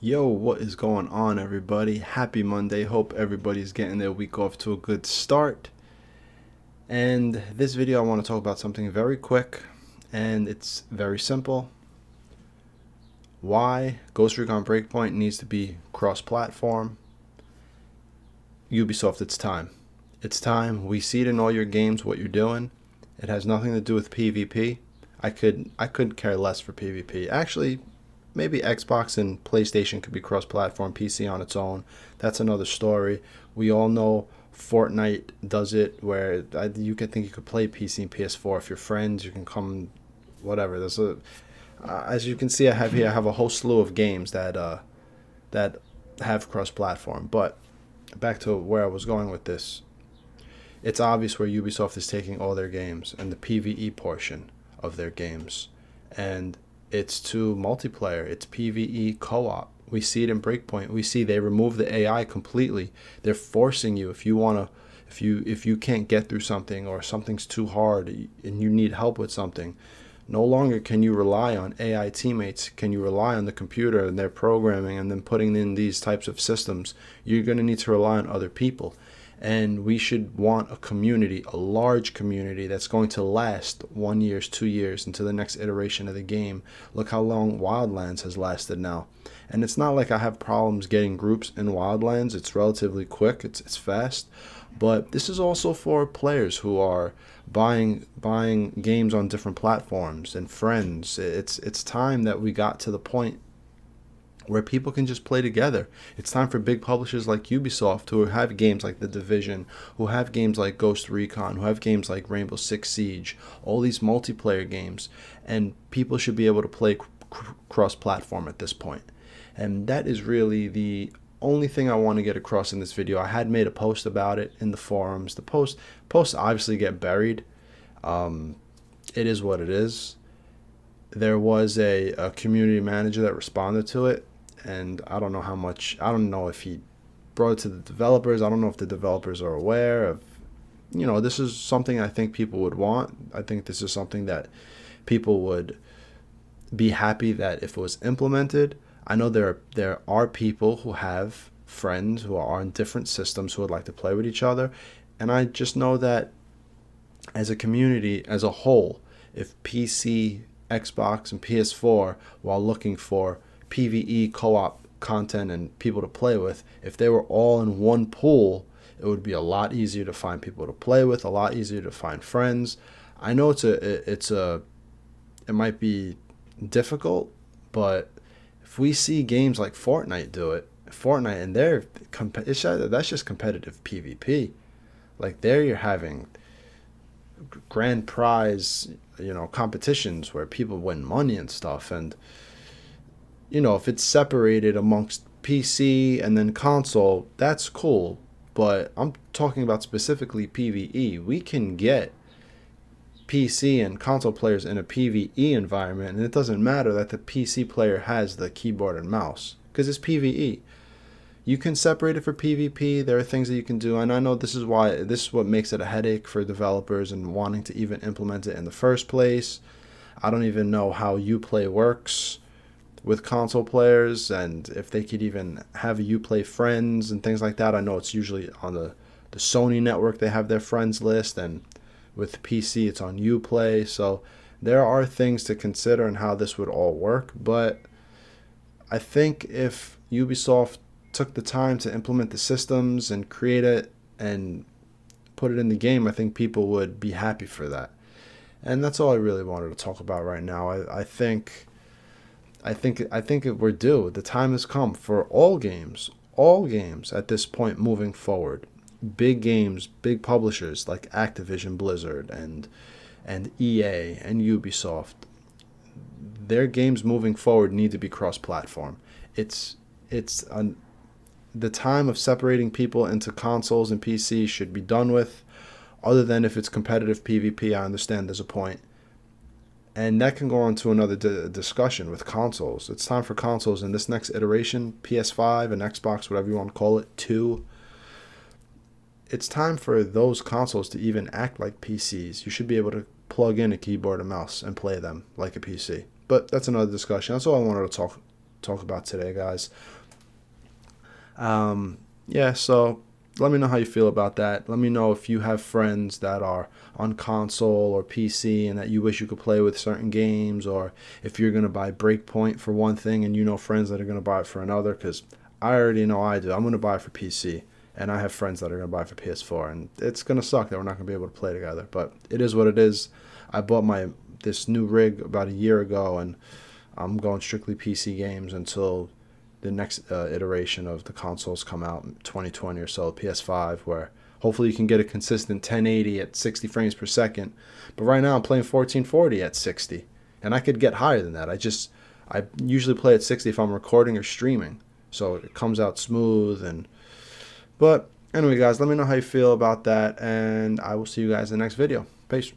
Yo, what is going on, everybody? Happy Monday. Hope everybody's getting their week off to a good start. And this video, I want to talk about something very quick, and it's very simple. Why Recon Breakpoint needs to be cross-platform. Ubisoft, it's time. It's time. We see it in all your games, what you're doing. It has nothing to do with PvP. I couldn't care less for PvP. Actually, maybe Xbox and PlayStation could be cross-platform, PC on its own. That's another story. We all know Fortnite does it where you could think you could play PC and PS4 if you're friends. You can come, whatever. There's a as you can see, I have a whole slew of games that have cross-platform. But back to where I was going with this, it's obvious where Ubisoft is taking all their games and the PvE portion of their games, and it's to multiplayer. It's PvE co-op. We see it in Breakpoint. We see they remove the AI completely. They're forcing you, if you want to, if you can't get through something or something's too hard and you need help with something, no longer can you rely on AI teammates. Can you rely on the computer and their programming and then putting in these types of systems? You're going to need to rely on other people. And we should want a community, a large community that's going to last 1 year, 2 years into the next iteration of the game. Look how long Wildlands has lasted now. And it's not like I have problems getting groups in Wildlands. It's relatively quick, it's fast. But this is also for players who are buying games on different platforms and friends. It's time that we got to the point where people can just play together. It's time for big publishers like Ubisoft, who have games like The Division, who have games like Ghost Recon, who have games like Rainbow Six Siege, all these multiplayer games, and people should be able to play cross-platform at this point. And that is really the only thing I want to get across in this video. I had made a post about it in the forums. The posts obviously get buried. It is what it is. There was a community manager that responded to it, and I don't know how much, I don't know if he brought it to the developers. I don't know if the developers are aware of, this is something I think people would want. I think this is something that people would be happy that if it was implemented. I know there are people who have friends who are on different systems who would like to play with each other, and I just know that as a community as a whole, if PC, Xbox, and PS4, while looking for PvE co-op content and people to play with, if they were all in one pool, it would be a lot easier to find people to play with, a lot easier to find friends. I know it might be difficult, but if we see games like Fortnite do it, and that's just competitive PvP. Like there, you're having grand prize, competitions where people win money and stuff. And, if it's separated amongst PC and then console, that's cool. But I'm talking about specifically PvE. We can get PC and console players in a PvE environment, and it doesn't matter that the PC player has the keyboard and mouse because it's PvE. You can separate it for PvP. There are things that you can do, and I know this is what makes it a headache for developers and wanting to even implement it in the first place. I don't even know how Uplay works with console players, and if they could even have a Uplay friends and things like that. I know it's usually on the Sony network they have their friends list, and with PC it's on Uplay. So there are things to consider and how this would all work. But I think if Ubisoft took the time to implement the systems and create it and put it in the game, I think people would be happy for that. And that's all I really wanted to talk about right now. I think we're due. The time has come for all games at this point moving forward. Big games, big publishers like Activision Blizzard and EA and Ubisoft. Their games moving forward need to be cross-platform. The time of separating people into consoles and PC should be done with, other than if it's competitive PvP. I understand there's a point. And that can go on to another discussion with consoles. It's time for consoles in this next iteration, PS5 and Xbox, whatever you want to call it, 2. It's time for those consoles to even act like PCs. You should be able to plug in a keyboard and mouse and play them like a PC. But that's another discussion. That's all I wanted to talk talk about today, guys. Yeah, so let me know how you feel about that. Let me know if you have friends that are on console or PC and that you wish you could play with certain games, or if you're going to buy Breakpoint for one thing and you know friends that are going to buy it for another, because I already know I do. I'm going to buy it for PC, and I have friends that are going to buy it for PS4, and it's going to suck that we're not going to be able to play together, but it is what it is. I bought this new rig about a year ago, and I'm going strictly PC games until the next iteration of the consoles come out in 2020 or so, PS5, where hopefully you can get a consistent 1080 at 60 frames per second. But right now I'm playing 1440 at 60, and I could get higher than that. I usually play at 60 if I'm recording or streaming, so it comes out smooth. But anyway, guys, let me know how you feel about that, and I will see you guys in the next video. Peace.